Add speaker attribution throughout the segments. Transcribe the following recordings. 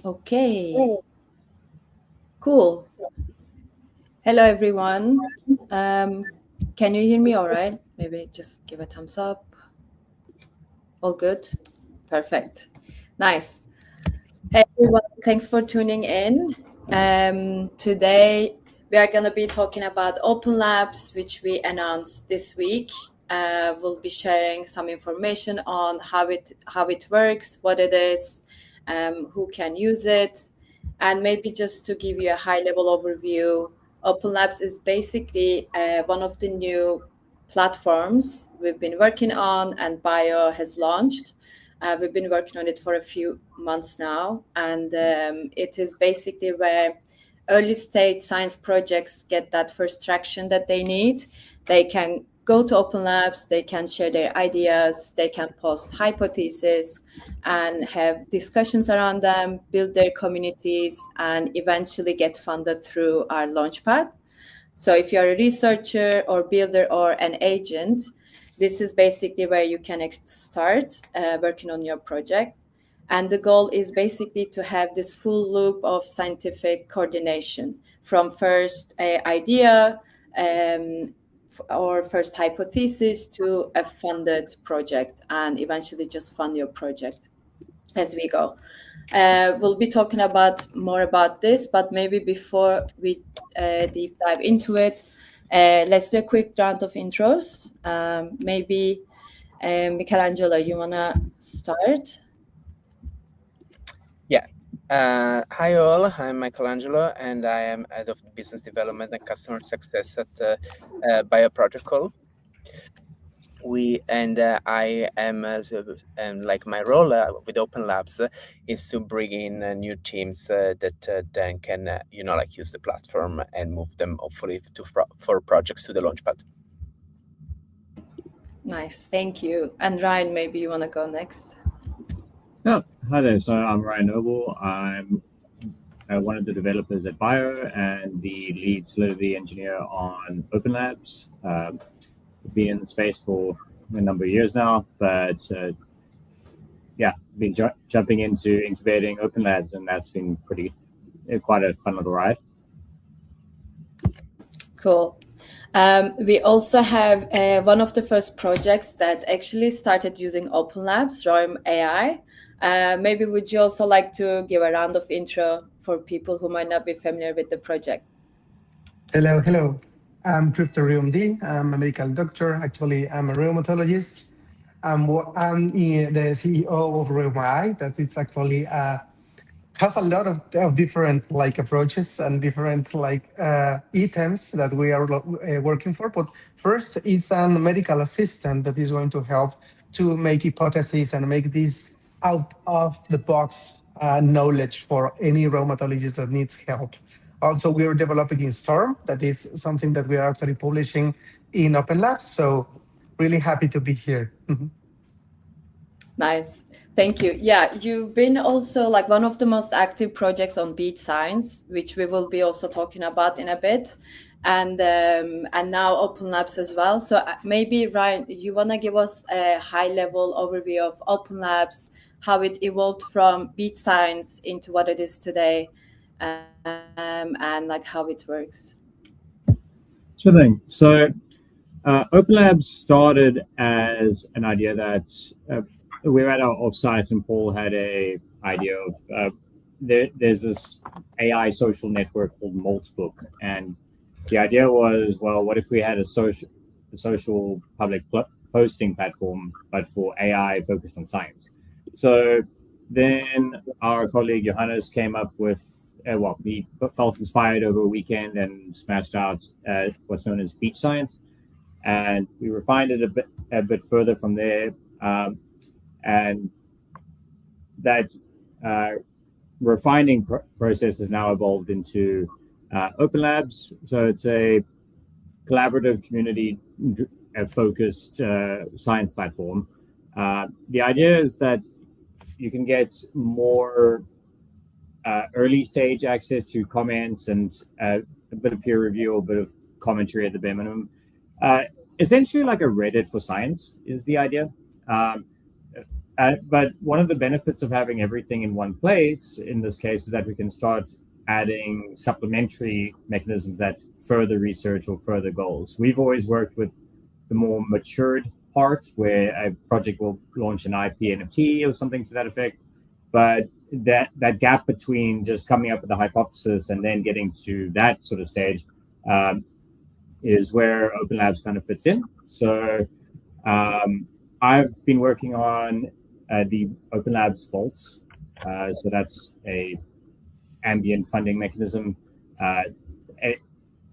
Speaker 1: Okay, cool. Hello, everyone. Can you hear me all right? Maybe just give a thumbs up. All good? Perfect. Nice. Hey, everyone. Thanks for tuning in. Today, we are going to be talking about OpenLabs, which we announced this week. We'll be sharing some information on how it works, what it is, who can use it, and maybe just to give you a high-level overview. OpenLabs is basically one of the new platforms we've been working on, and Bio has launched. We've been working on it for a few months now, and it is basically where early stage science projects get that first traction that they need. They can go to Open Labs, they can share their ideas, they can post hypotheses and have discussions around them, build their communities, and eventually get funded through our Launchpad. So if you're a researcher or builder or an agent, this is basically where you can start working on your project. And the goal is basically to have this full loop of scientific coordination from first idea or first hypothesis to a funded project, and eventually just fund your project as we go. We'll be talking about more about this, but maybe before we deep dive into it, let's do a quick round of intros. Maybe Michelangelo, you wanna start?
Speaker 2: Yeah. Hi all, I'm Michelangelo and I am Head of Business Development and Customer Success at Bioprotocol. I am and like my role with OpenLabs is to bring in new teams that then can use the platform and move them hopefully for projects to the Launchpad.
Speaker 1: Nice, thank you. And Ryan, maybe you wanna go next?
Speaker 3: Yeah, hi there. So I'm Ryan Noble. I'm one of the developers at Bio and the lead Solidity engineer on OpenLabs. I've been in the space for a number of years now, but been jumping into incubating OpenLabs, and that's been quite a fun little ride.
Speaker 1: Cool. We also have one of the first projects that actually started using OpenLabs, ROIM AI. Maybe would you also like to give a round of intro for people who might not be familiar with the project?
Speaker 4: Hello. I'm Crypto D. I'm a medical doctor. Actually, I'm a rheumatologist. I'm the CEO of RheumAI. That it's actually has a lot of different approaches and different items that we are working for. But first, it's a medical assistant that is going to help to make hypotheses and make this out of the box knowledge for any rheumatologist that needs help. Also, we are developing in Storm. That is something that we are actually publishing in OpenLabs. So really happy to be here.
Speaker 1: Nice. Thank you. Yeah, you've been also like one of the most active projects on Beat Science, which we will be also talking about in a bit, and now OpenLabs as well. So maybe Ryan, you want to give us a high-level overview of OpenLabs, how it evolved from Beat Science into what it is today, and like how it works.
Speaker 3: Sure thing. So OpenLabs started as an idea that we were at our offsite, and Paul had a idea of there's this AI social network called Maltbook, and the idea was, well, what if we had a social public posting platform, but for AI focused on science? So then our colleague Johannes came up with he felt inspired over a weekend and smashed out what's known as Beat Science, and we refined it a bit further from there. And that refining process has now evolved into OpenLabs. So it's a collaborative, community-focused science platform. The idea is that you can get more early stage access to comments and a bit of peer review, a bit of commentary at the bare minimum. Essentially like a Reddit for science is the idea. But one of the benefits of having everything in one place, in this case, is that we can start adding supplementary mechanisms that further research or further goals. We've always worked with the more matured part, where a project will launch an IP NFT or something to that effect. But that gap between just coming up with a hypothesis and then getting to that sort of stage um, is where OpenLabs kind of fits in. So I've been working on the OpenLabs vaults. So that's a ambient funding mechanism. It,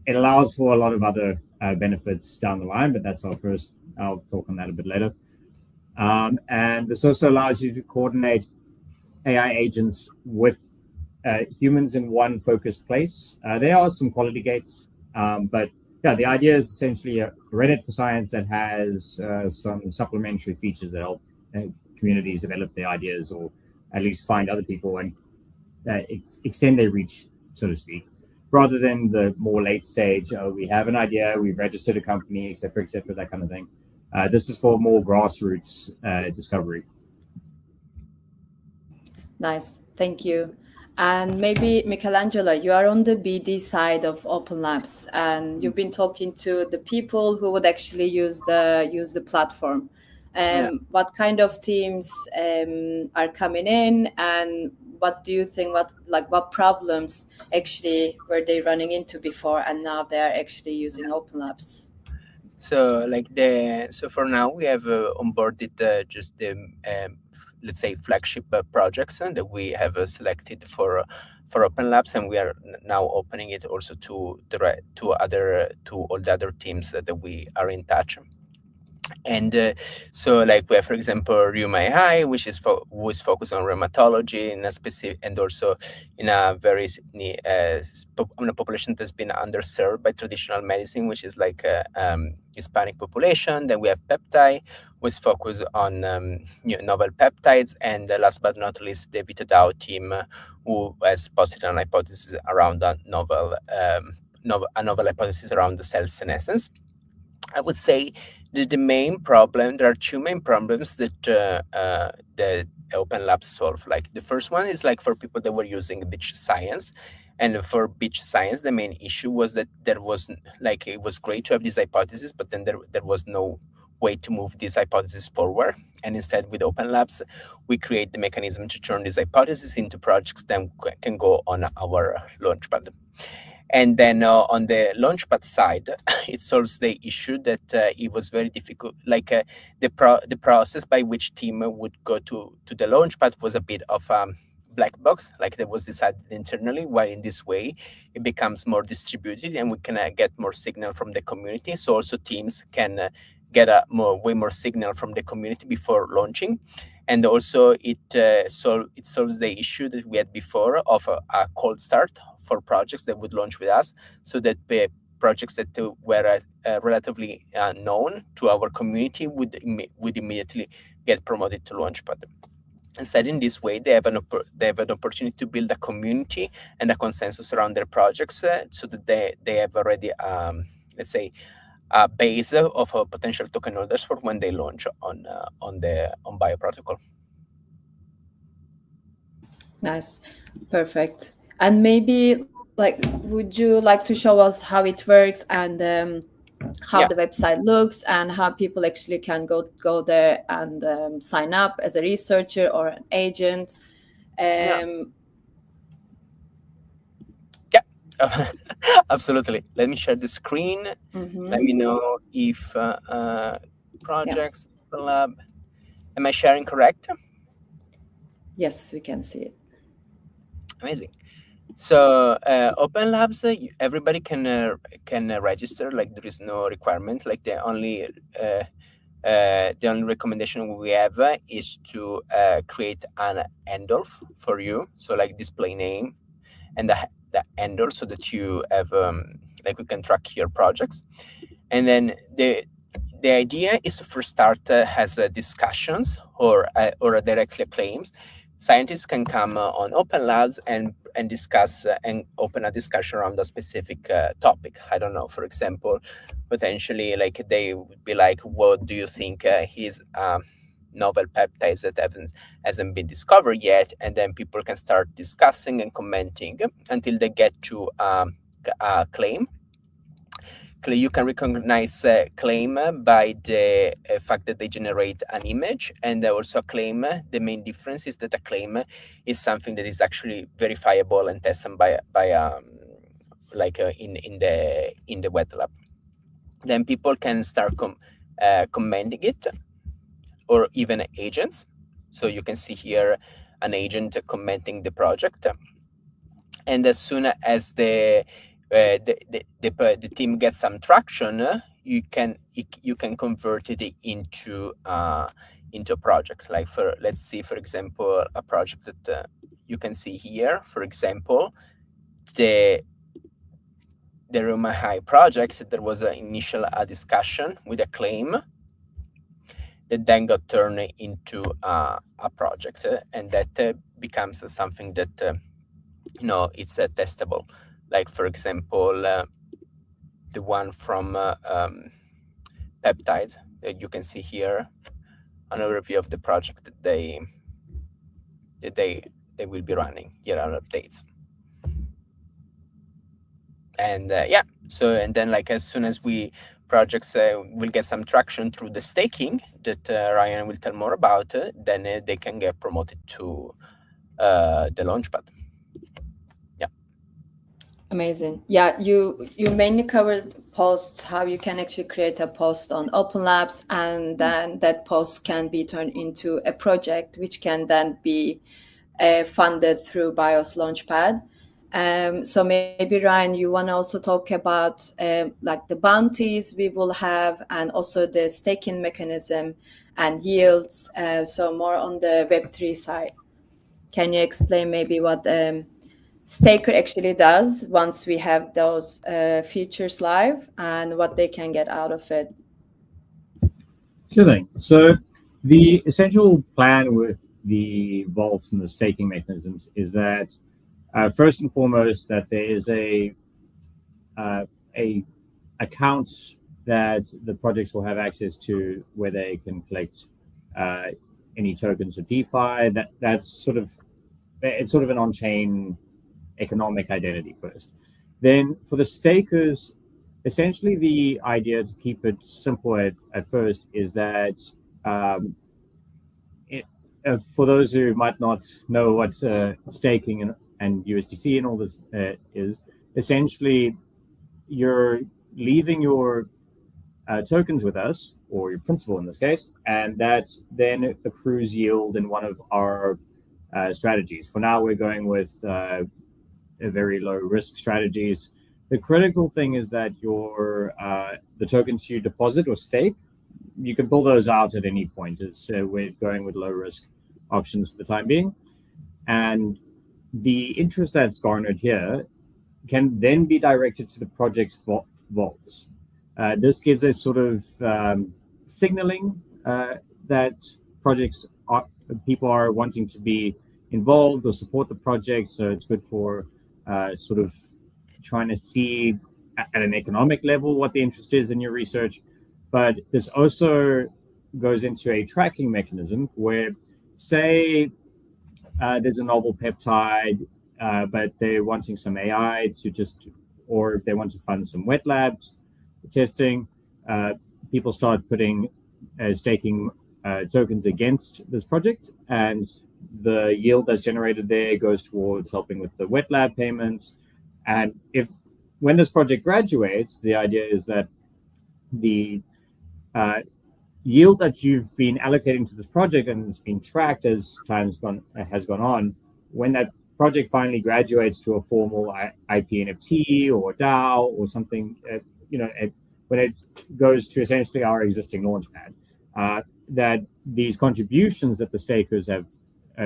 Speaker 3: it allows for a lot of other benefits down the line, but that's our first. I'll talk on that a bit later. And this also allows you to coordinate AI agents with humans in one focused place. There are some quality gates, but yeah, the idea is essentially a Reddit for science that has some supplementary features that help communities develop their ideas, or at least find other people and extend their reach, so to speak, rather than the more late stage. We have an idea, we've registered a company, etc., that kind of thing. This is for more grassroots discovery.
Speaker 1: Nice, thank you. And maybe Michelangelo, you are on the BD side of Open Labs, and you've been talking to the people who would actually use the platform.
Speaker 2: Yes.
Speaker 1: What kind of teams are coming in, and what do you think? What problems actually were they running into before, and now they are actually using Open Labs?
Speaker 2: So for now we have onboarded just the let's say flagship projects that we have selected for Open Labs, and we are now opening it also to all the other teams that we are in touch. And so like we have, for example, Ryuma AI, which is who is focused on rheumatology in a specific, and also in a very on a population that's been underserved by traditional medicine, which is like Hispanic population. Then we have Peptide, who is focused on novel peptides, and last but not least, the VitaDAO team, who has posited an hypothesis around a novel hypothesis around the cell senescence. I would say that there are two main problems that the Open Labs solve. Like the first one is like for people that were using beach science. And for beach science, the main issue was that there was like, it was great to have this hypothesis, but then there was no way to move this hypothesis forward. And instead, with Open Labs, we create the mechanism to turn this hypothesis into projects that can go on our launchpad. And then on the Launchpad side, it solves the issue that it was very difficult. Like the process by which team would go to the Launchpad was a bit of black box, like that was decided internally, while in this way it becomes more distributed and we can get more signal from the community. So also teams can get way more signal from the community before launching. And also it solves the issue that we had before of a cold start for projects that would launch with us, so that the projects that were relatively known to our community would immediately get promoted to Launchpad. Instead, in this way, they have an opportunity to build a community and a consensus around their projects, so that they have already, let's say, a base of potential token holders for when they launch on BioProtocol.
Speaker 1: Nice, perfect. And maybe would you like to show us how it works, and how the website looks, and how people actually can go there and sign up as a researcher or an agent?
Speaker 2: Yes. Absolutely. Let me share the screen. Let me know if projects lab. Am I sharing correct?
Speaker 1: Yes, we can see it.
Speaker 2: Amazing. So Open Labs, everybody can register. Like there is no requirement. Like the only recommendation we have is to create an handle for you. So like display name and the handle, so that you have like we can track your projects. And then the idea is to first start as discussions or directly claims. Scientists can come on Open Labs and discuss and open a discussion around a specific topic. I don't know, for example, potentially like they would be like, what do you think is novel peptides that hasn't been discovered yet, and then people can start discussing and commenting until they get to a claim. You can recognize a claim by the fact that they generate an image, and also a claim. The main difference is that a claim is something that is actually verifiable and tested by in the wet lab. Then people can start commenting it, or even agents. So you can see here an agent commenting the project, and as soon as the team gets some traction, you can convert it into a project. Like let's see, for example, a project that you can see here. For example, the Roma High project. There was an initial discussion with a claim that then got turned into a project, and that becomes something that it's testable. Like, for example, the one from peptides that you can see here, an overview of the project that they will be running. Here are updates. And and then, like, as soon as projects will get some traction through the staking that Ryan will tell more about, then they can get promoted to the launchpad.
Speaker 1: Amazing. Yeah, you mainly covered posts, how you can actually create a post on OpenLabs, and then that post can be turned into a project, which can then be funded through BIOS Launchpad. So maybe Ryan, you want to also talk about like the bounties we will have, and also the staking mechanism and yields. So more on the Web3 side. Can you explain maybe what Staker actually does once we have those features live, and what they can get out of it?
Speaker 3: Sure thing. So the essential plan with the vaults and the staking mechanisms is that first and foremost, that there is a account that the projects will have access to, where they can collect any tokens of DeFi. That's sort of an on-chain economic identity first. Then for the stakers, essentially the idea, to keep it simple at first, is that for those who might not know what staking and USDC and all this is, essentially you're leaving your tokens with us, or your principal in this case, and that then accrues yield in one of our strategies. For now, we're going with very low risk strategies. The critical thing is that the tokens you deposit or stake, you can pull those out at any point. We're going with low risk options for the time being, and the interest that's garnered here can then be directed to the project's vaults. This gives a sort of signaling that people are wanting to be involved or support the project. So it's good for sort of trying to see at an economic level what the interest is in your research. But this also goes into a tracking mechanism where, say, there's a novel peptide, but they're wanting some AI or they want to fund some wet labs testing. People start staking tokens against this project, and the yield that's generated there goes towards helping with the wet lab payments. And when this project graduates, the idea is that the yield that you've been allocating to this project, and it's been tracked as time has gone on, when that project finally graduates to a formal IP NFT or DAO or something, when it goes to essentially our existing launchpad, that these contributions that the stakers have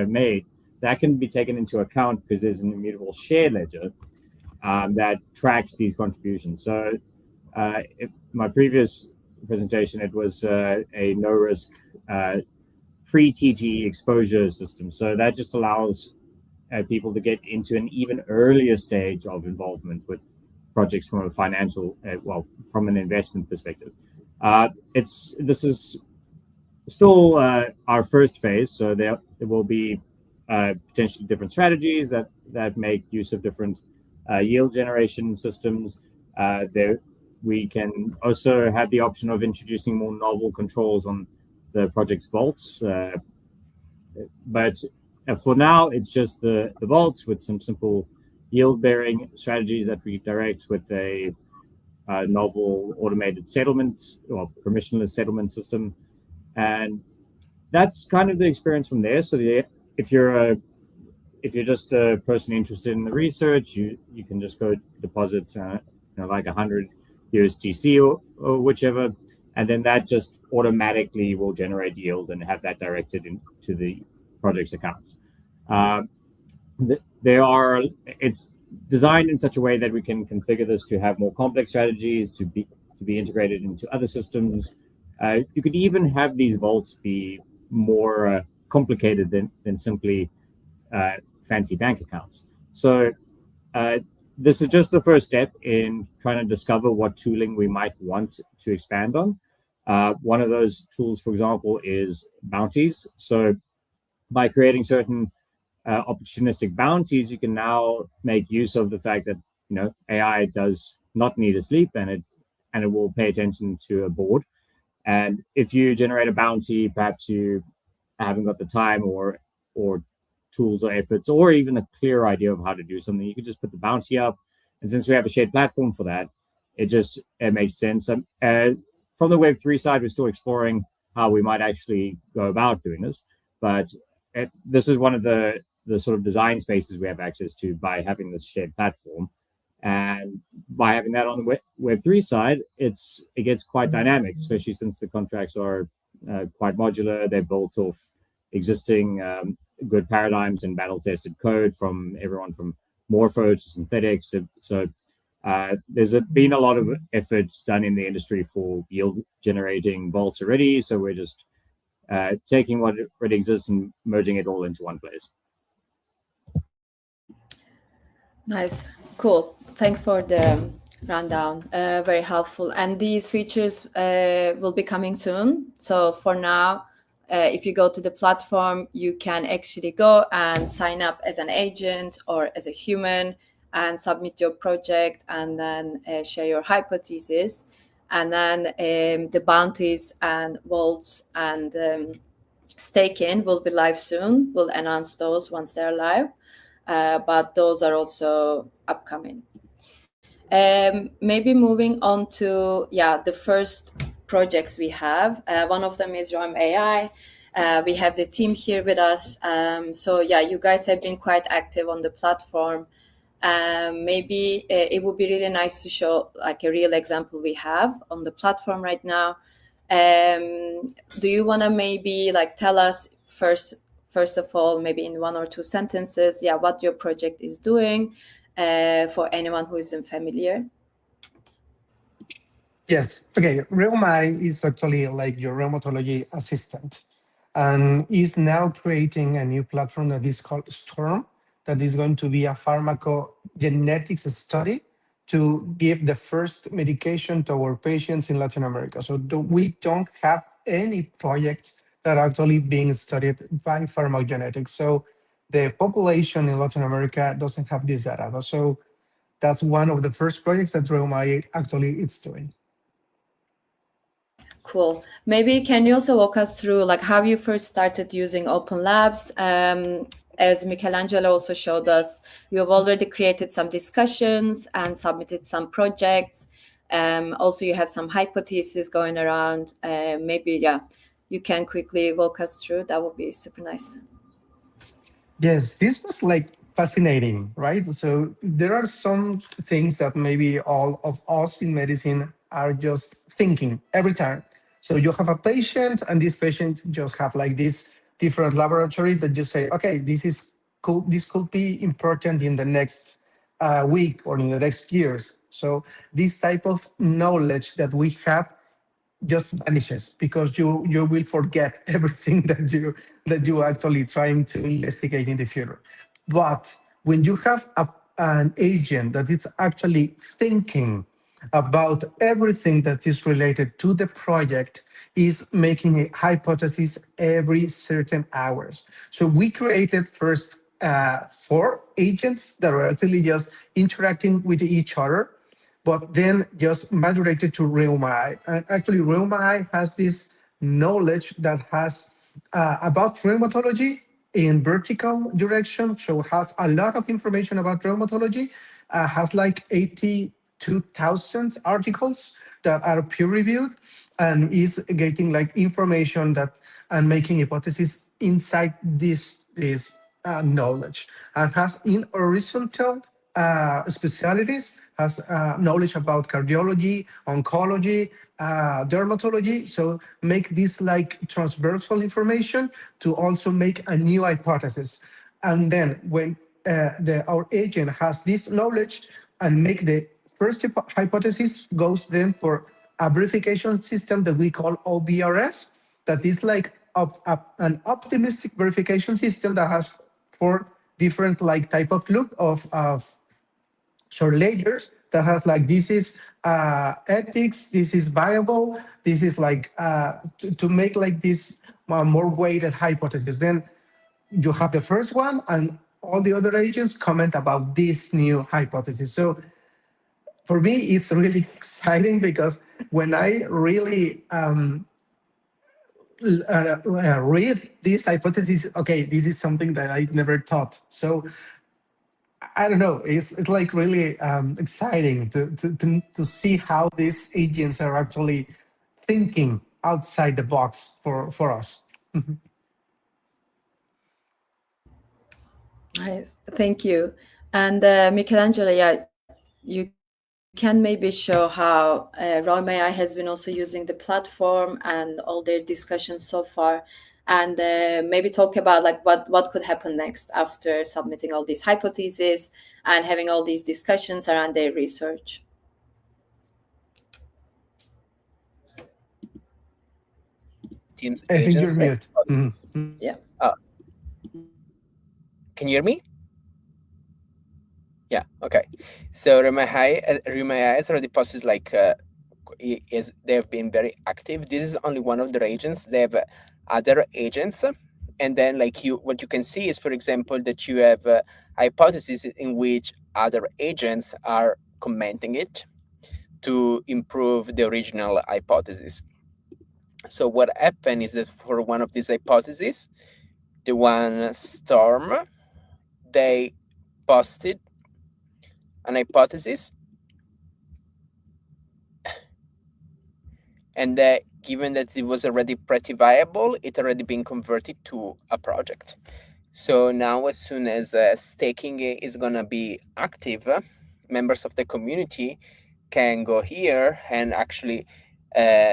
Speaker 3: made, that can be taken into account, because there's an immutable share ledger that tracks these contributions. So my previous presentation, it was a no risk pre-TG exposure system. So that just allows people to get into an even earlier stage of involvement with projects from a financial, from an investment perspective. This is still our first phase. So there will be potentially different strategies that make use of different yield generation systems. There we can also have the option of introducing more novel controls on the project's vaults. But for now, it's just the vaults with some simple yield-bearing strategies that we direct with a novel automated settlement or permissionless settlement system, and that's kind of the experience from there. So if you're a if you're just a person interested in the research, you can just go deposit like 100 USDC or whichever, and then that just automatically will generate yield and have that directed into the project's account. Uh, there are it's designed in such a way that we can configure this to have more complex strategies to be integrated into other systems. You could even have these vaults be more complicated than simply fancy bank accounts. So this is just the first step in trying to discover what tooling we might want to expand on. One of those tools, for example, is bounties. So by creating certain opportunistic bounties, you can now make use of the fact that AI does not need a sleep, and it will pay attention to a board. And if you generate a bounty, perhaps you haven't got the time or tools or efforts or even a clear idea of how to do something, you can just put the bounty up. And since we have a shared platform for that, it makes sense. From the Web3 side, we're still exploring how we might actually go about doing this, but this is one of the sort of design spaces we have access to by having this shared platform. And by having that on the Web3 side, it gets quite dynamic, especially since the contracts are quite modular. They're built off existing good paradigms and battle-tested code from everyone from Morpho to synthetics. So there's been a lot of efforts done in the industry for yield-generating vaults already. So we're just taking what already exists and merging it all into one place.
Speaker 1: Nice, cool. Thanks for the rundown. Very helpful. And these features will be coming soon. So for now, if you go to the platform, you can actually go and sign up as an agent or as a human and submit your project and then share your hypothesis. And then the bounties and vaults and staking will be live soon. We'll announce those once they're live. But those are also upcoming. Maybe moving on to the first projects we have. One of them is Realm AI. We have the team here with us. So you guys have been quite active on the platform. Maybe it would be really nice to show like a real example we have on the platform right now. Do you want to maybe like tell us first of all, maybe in one or two sentences, what your project is doing for anyone who isn't familiar?
Speaker 4: Yes. Okay. Realmi is actually like your rheumatology assistant and is now creating a new platform that is called Storm, that is going to be a pharmacogenetics study to give the first medication to our patients in Latin America. So we don't have any projects that are actually being studied by pharmacogenetics. So the population in Latin America doesn't have this data. So that's one of the first projects that Realmi actually is doing.
Speaker 1: Cool. Maybe can you also walk us through like how you first started using OpenLabs? As Michelangelo also showed us, you have already created some discussions and submitted some projects. Also, you have some hypotheses going around. Maybe, you can quickly walk us through. That would be super nice.
Speaker 4: Yes, this was like fascinating, right? So there are some things that maybe all of us in medicine are just thinking every time. So you have a patient, and this patient just have like this different laboratory that you say, okay, this is cool. This could be important in the next week or in the next years. So this type of knowledge that we have just vanishes because you will forget everything that you actually trying to investigate in the future. But when you have an agent that is actually thinking about everything that is related to the project is making a hypothesis every certain hours. So we created first four agents that are actually just interacting with each other, but then just migrated to Realm AI. And actually, Realm AI has this knowledge that has about rheumatology in vertical direction, so has a lot of information about rheumatology, has like 82,000 articles that are peer reviewed, and is getting like information that and making hypotheses inside this knowledge, and has in horizontal specialties, has knowledge about cardiology, oncology, dermatology. So make this like transversal information to also make a new hypothesis. And then when our agent has this knowledge and make the first hypothesis, goes then for a verification system that we call OBRS, that is like an optimistic verification system that has four different like type of loop of so layers that has like this is ethics, this is viable, this is like to make like this more weighted hypothesis. Then you have the first one, and all the other agents comment about this new hypothesis. So for me, it's really exciting because when I really read this hypothesis, okay, this is something that I never thought. So I don't know. It's like really exciting to see how these agents are actually thinking outside the box for us.
Speaker 1: Nice. Thank you. And Michelangelo, yeah, you can maybe show how Rome AI has been also using the platform and all their discussions so far, and maybe talk about like what could happen next after submitting all these hypotheses and having all these discussions around their research.
Speaker 2: Teams
Speaker 4: I think you're
Speaker 2: agents.
Speaker 4: mute.
Speaker 1: Yeah.
Speaker 2: Can you hear me? Yeah. Okay. So Rumai has already posted like is they have been very active. This is only one of their agents. They have other agents, and then like what you can see is, for example, that you have hypotheses in which other agents are commenting it to improve the original hypothesis. So what happened is that for one of these hypotheses, the one Storm, they posted an hypothesis, and given that it was already pretty viable, it already been converted to a project. So now, as soon as staking is gonna be active, members of the community can go here and actually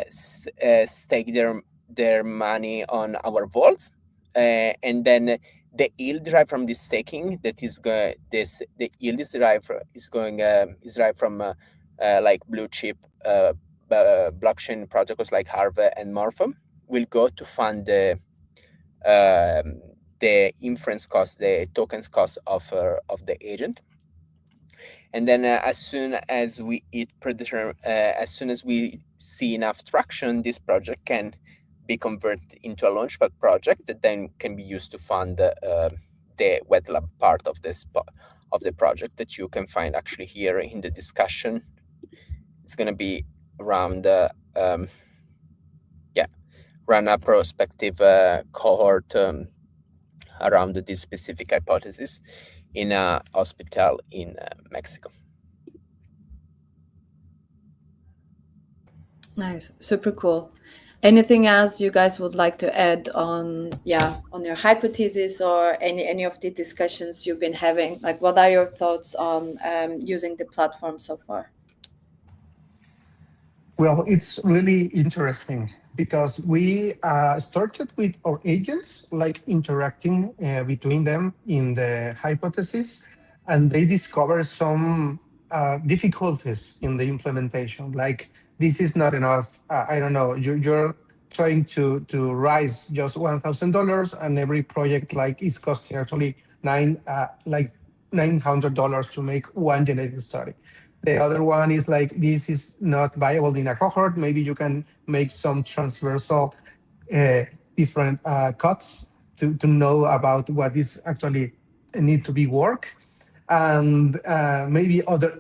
Speaker 2: stake their money on our vaults, and then the yield derived from this staking the yield is derived from like blue chip blockchain protocols like Harvey and Morpho will go to fund the inference cost, the tokens cost of the agent. And then as soon as we see enough traction, this project can be converted into a launchpad project that then can be used to fund the wet lab part of the project that you can find actually here in the discussion. It's going to be around run a prospective cohort around this specific hypothesis in a hospital in Mexico.
Speaker 1: Nice, super cool. Anything else you guys would like to add on your hypothesis or any of the discussions you've been having? Like, what are your thoughts on using the platform so far?
Speaker 4: Well, it's really interesting because we started with our agents, like interacting between them in the hypothesis, and they discovered some difficulties in the implementation. Like, this is not enough. I don't know. You're trying to raise just $1,000, and every project like is costing actually $900 to make one genetic study. The other one is like, this is not viable in a cohort. Maybe you can make some transversal uh, different cuts to know about what is actually need to be work, and maybe other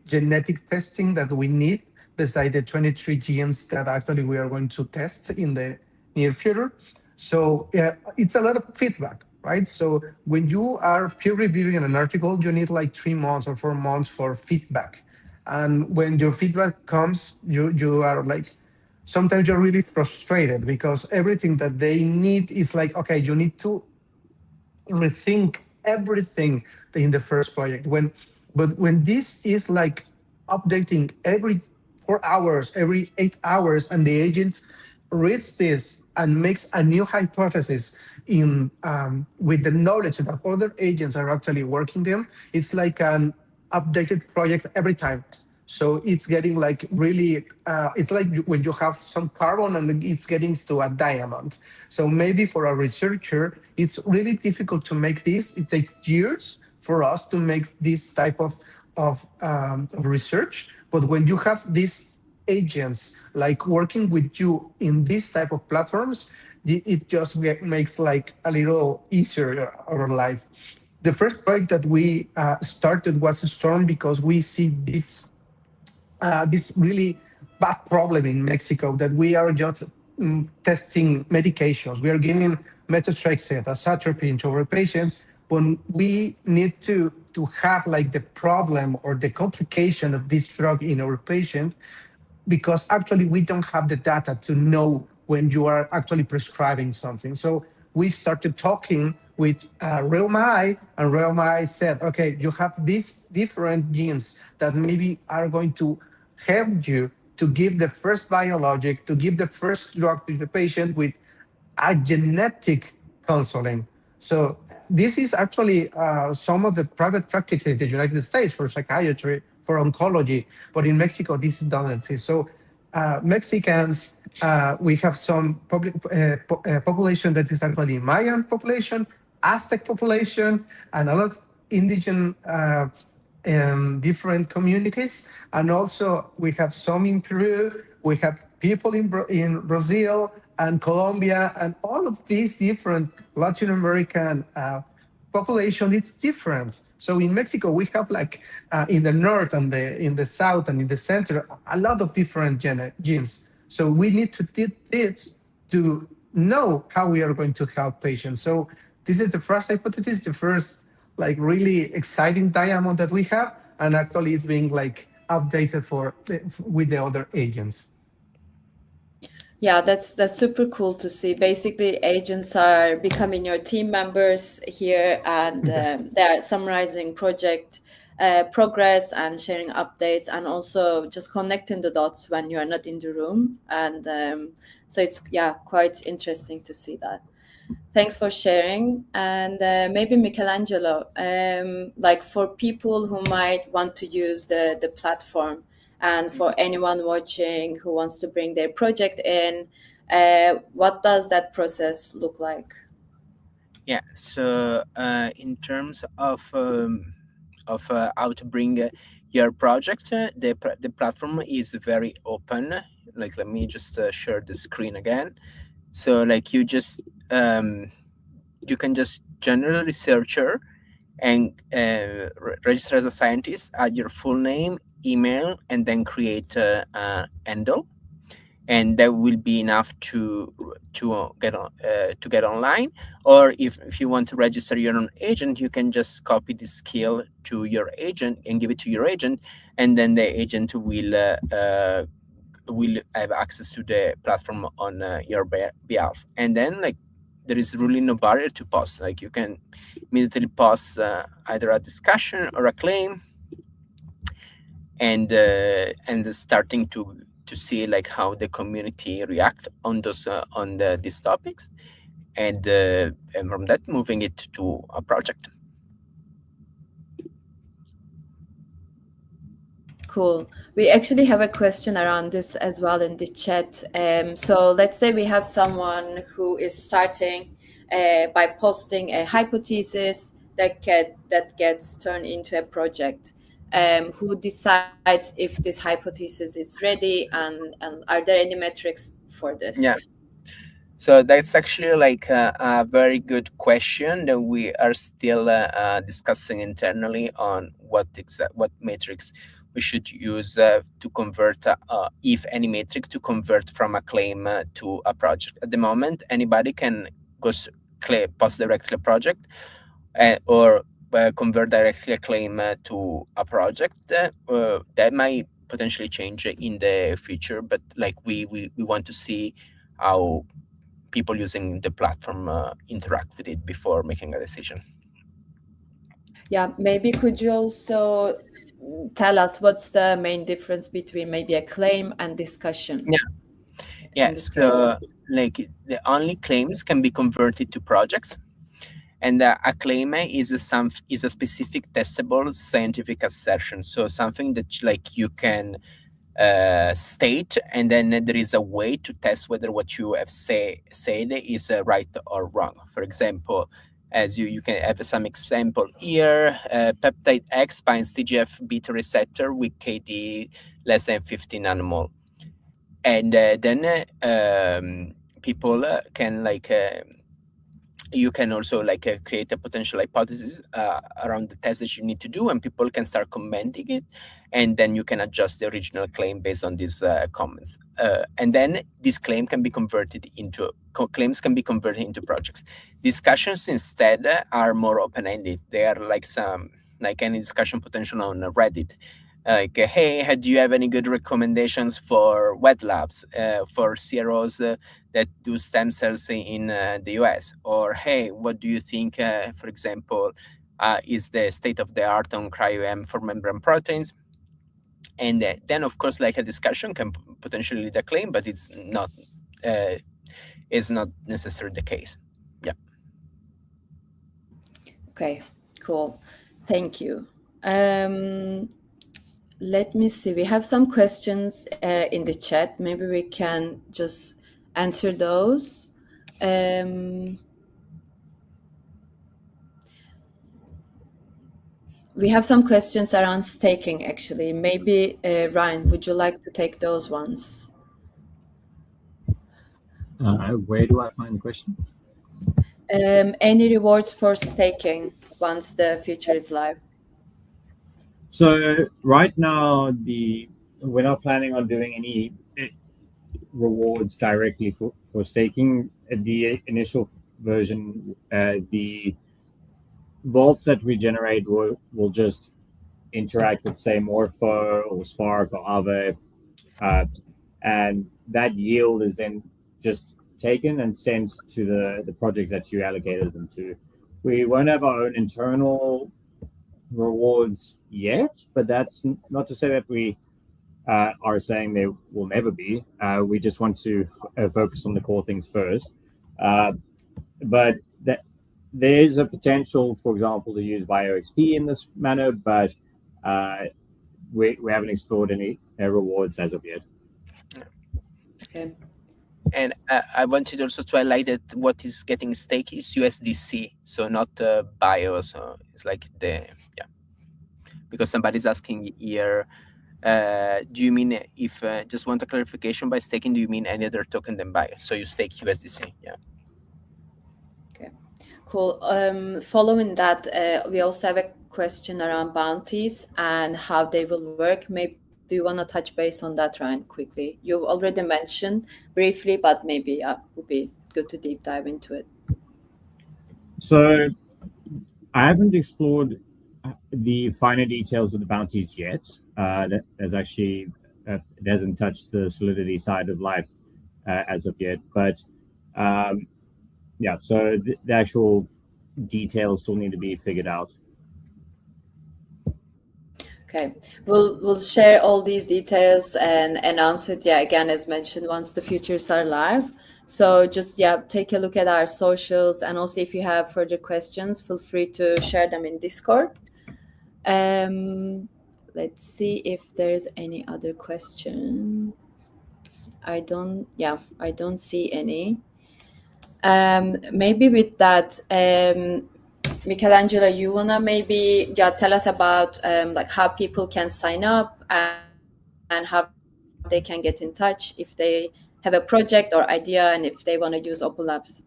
Speaker 4: genetic testing that we need beside the 23 genes that actually we are going to test in the near future. So it's a lot of feedback, right? So when you are peer reviewing an article, you need like 3 months or 4 months for feedback. And when your feedback comes, you are like, sometimes you're really frustrated because everything that they need is like, okay, you need to rethink everything in the first project. When this is like updating every 4 hours, every 8 hours, and the agent reads this and makes a new hypothesis in with the knowledge that other agents are actually working them, it's like an updated project every time. So it's getting like really, it's like when you have some carbon and it's getting to a diamond. So maybe for a researcher, it's really difficult to make this. It takes years for us to make this type of research. But when you have these agents like working with you in this type of platforms, it just makes like a little easier our life. The first project that we started was Storm because we see this really bad problem in Mexico that we are just testing medications. We are giving methotrexate, azatropine to our patients, but we need to have like the problem or the complication of this drug in our patient, because actually we don't have the data to know when you are actually prescribing something. So we started talking with Realm-I, and Realm-I said, okay, you have these different genes that maybe are going to help you to give the first biologic, to give the first drug to the patient with a genetic counseling. So this is actually some of the private practice in the United States for psychiatry, for oncology, but in Mexico this doesn't exist. So Mexicans, we have some population that is actually Mayan population, Aztec population, and a lot of indigenous different communities. And also we have some in Peru, we have people in Brazil and Colombia, and all of these different Latin American population, it's different. So in Mexico, we have like in the north and in the south and in the center, a lot of different genes. So we need to do this to know how we are going to help patients. So this is the first hypothesis, the first like really exciting diamond that we have, and actually it's being like updated for with the other agents.
Speaker 1: Yeah, that's super cool to see. Basically, agents are becoming your team members here, and
Speaker 4: Yes.
Speaker 1: they're summarizing project progress and sharing updates, and also just connecting the dots when you are not in the room. And so it's, yeah, quite interesting to see that. Thanks for sharing. And maybe Michelangelo, like for people who might want to use the platform, and for anyone watching who wants to bring their project in, what does that process look like?
Speaker 2: Yeah. So in terms of how to bring your project, the platform is very open. Like, let me just share the screen again. So like you can just general researcher and register as a scientist, add your full name, email, and then create a handle, and that will be enough to get online. Or if you want to register your own agent, you can just copy the skill to your agent and give it to your agent, and then the agent will have access to the platform on your behalf. And then like there is really no barrier to post. Like you can immediately post either a discussion or a claim, and starting to see like how the community react on those these topics, and from that moving it to a project.
Speaker 1: Cool. We actually have a question around this as well in the chat. So let's say we have someone who is starting by posting a hypothesis that gets turned into a project. who decides if this hypothesis is ready, and are there any metrics for this?
Speaker 2: Yeah. So that's actually like a very good question that we are still discussing internally on what matrix we should use to convert, if any metric, to convert from a claim to a project. At the moment, anybody can post directly a project or convert directly a claim to a project. That might potentially change in the future, but like we want to see how people using the platform interact with it before making a decision.
Speaker 1: Yeah, maybe could you also tell us what's the main difference between maybe a claim and discussion?
Speaker 2: Yeah,
Speaker 1: In this case?
Speaker 2: so like the only claims can be converted to projects, and a claim is a specific testable scientific assertion. So something that like you can state, and then there is a way to test whether what you have said is right or wrong. For example, as you can have some example here, peptide X binds TGF beta receptor with KD less than 50 nanomole, and then people can like you can also like create a potential hypothesis around the test that you need to do, and people can start commenting it, and then you can adjust the original claim based on these comments, and then this claim can be converted into claims can be converted into projects. Discussions instead are more open-ended. They are like any discussion potential on Reddit, like hey, do you have any good recommendations for wet labs for CROs that do stem cells in the US? Or hey, what do you think, for example, is the state of the art on cryo-EM for membrane proteins? And then, of course, like a discussion can potentially lead a claim, but it's not necessarily the case. Yeah.
Speaker 1: Okay, cool. Thank you. Let me see. We have some questions in the chat. Maybe we can just answer those. We have some questions around staking, actually. Maybe, Ryan, would you like to take those ones?
Speaker 3: Where do I find the questions?
Speaker 1: Any rewards for staking once the future is live?
Speaker 3: So right now, we're not planning on doing any rewards directly for staking. The initial version, the vaults that we generate will just interact with, say, Morpho or Spark or Aave, and that yield is then just taken and sent to the projects that you allocated them to. We won't have our own internal rewards yet, but that's not to say that we are saying there will never be. We just want to focus on the core things first. But there is a potential, for example, to use BioXP in this manner, but we haven't explored any rewards as of yet.
Speaker 1: Okay.
Speaker 2: And I wanted also to highlight that what is getting staked is USDC, so not bio. So it's like because somebody's asking here, do you mean if just want a clarification by staking? Do you mean any other token than bio? So you stake USDC, yeah.
Speaker 1: Okay, cool. Following that, we also have a question around bounties and how they will work. Maybe do you want to touch base on that, Ryan, quickly? You already mentioned briefly, but maybe it would be good to deep dive into it.
Speaker 3: So I haven't explored the finer details of the bounties yet. There's actually it hasn't touched the Solidity side of life as of yet, but yeah. So the actual details still need to be figured out.
Speaker 1: Okay, we'll share all these details and announce it, again, as mentioned, once the futures are live. So just take a look at our socials, and also if you have further questions, feel free to share them in Discord. Let's see if there's any other question. I don't see any. Maybe with that, Michelangelo, you wanna maybe tell us about like how people can sign up and how they can get in touch if they have a project or idea and if they want to use OpenLabs?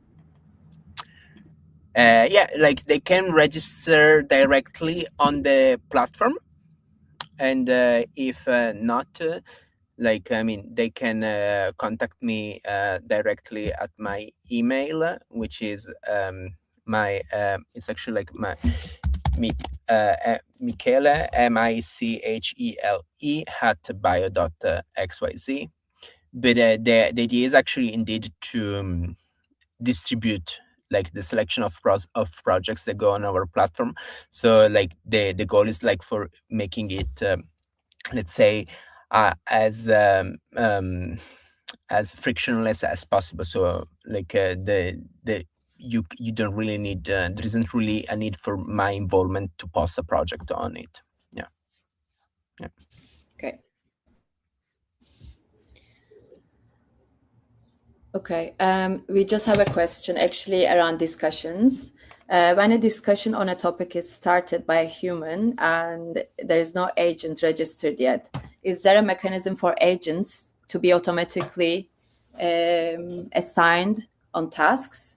Speaker 2: Yeah, like they can register directly on the platform, and if not, like I mean, they can contact me directly at my email, which is my it's actually like my Michele, Michele @bio.xyz. But the idea is actually indeed to distribute like the selection of projects that go on our platform. So like the goal is like for making it let's say as frictionless as possible. So like the you don't really need there isn't really a need for my involvement to post a project on it. Yeah.
Speaker 1: Okay. Okay, we just have a question actually around discussions. When a discussion on a topic is started by a human and there is no agent registered yet, is there a mechanism for agents to be automatically assigned on tasks?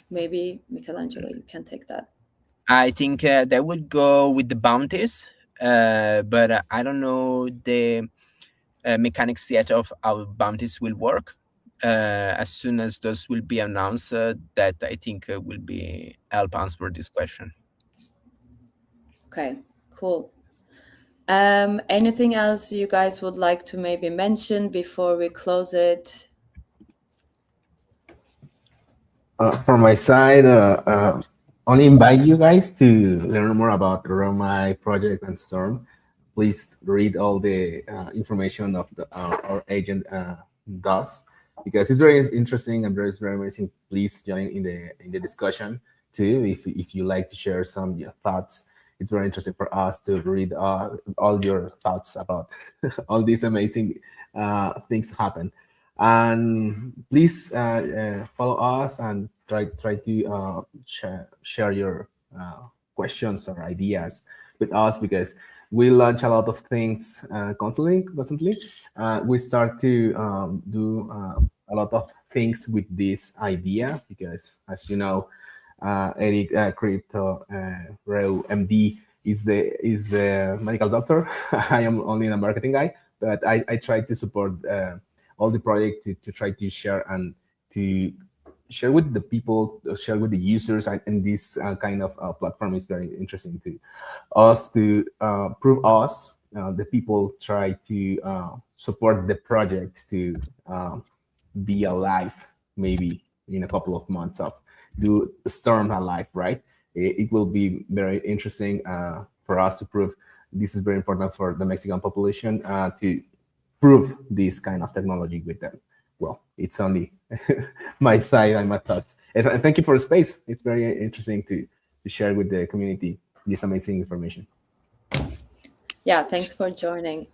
Speaker 1: Maybe Michelangelo, you can take that.
Speaker 2: I think that would go with the bounties, but I don't know the mechanics yet of how bounties will work. As soon as those will be announced, that I think will be help answer this question.
Speaker 1: Okay, cool. Anything else you guys would like to maybe mention before we close it?
Speaker 5: From my side, only invite you guys to learn more about the ROMI project and Storm. Please read all the information of our agent does, because it's very interesting and very amazing. Please join in the discussion too. If you like to share some your thoughts, it's very interesting for us to read all your thoughts about all these amazing things happen. And please follow us and try to share your questions or ideas with us, because we launch a lot of things constantly. We start to do a lot of things with this idea, because as you know, Eric Crypto Reu MD is the medical doctor. I am only a marketing guy, but I try to support all the project to try to share and to share with the people, share with the users, and this kind of platform is very interesting to us to prove us the people try to support the project to be alive maybe in a couple of months of do Storm alive, right? It will be very interesting for us to prove this is very important for the Mexican population to prove this kind of technology with them. Well, it's only my side and my thoughts. And thank you for the space. It's very interesting to share with the community this amazing information.
Speaker 1: Yeah, thanks for joining.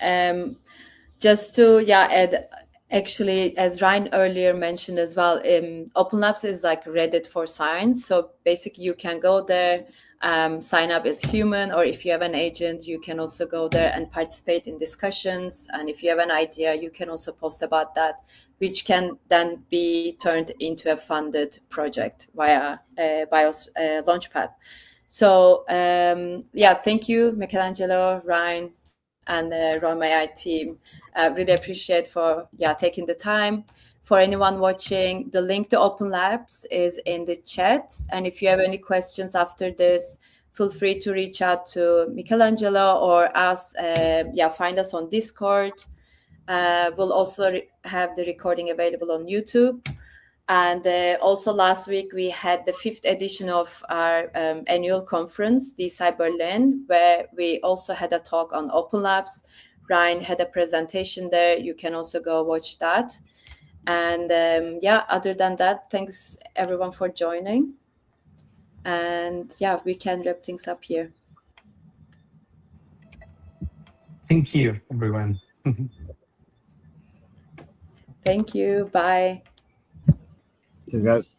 Speaker 1: Just to add, actually, as Ryan earlier mentioned as well, OpenLabs is like Reddit for science. So basically, you can go there, sign up as human, or if you have an agent, you can also go there and participate in discussions. And if you have an idea, you can also post about that, which can then be turned into a funded project via BIOS Launchpad. So thank you, Michelangelo, Ryan, and the Run My Eye team. Really appreciate for taking the time. For anyone watching, the link to Open Labs is in the chat. And if you have any questions after this, feel free to reach out to Michelangelo or us. Find us on Discord. We'll also have the recording available on YouTube. And also last week, we had the 5th edition of our annual conference, DeSci Berlin, where we also had a talk on Open Labs. Ryan had a presentation there. You can also go watch that. And other than that, thanks everyone for joining. And we can wrap things up here.
Speaker 4: Thank you, everyone.
Speaker 1: Thank you. Bye.
Speaker 3: Cheers, guys.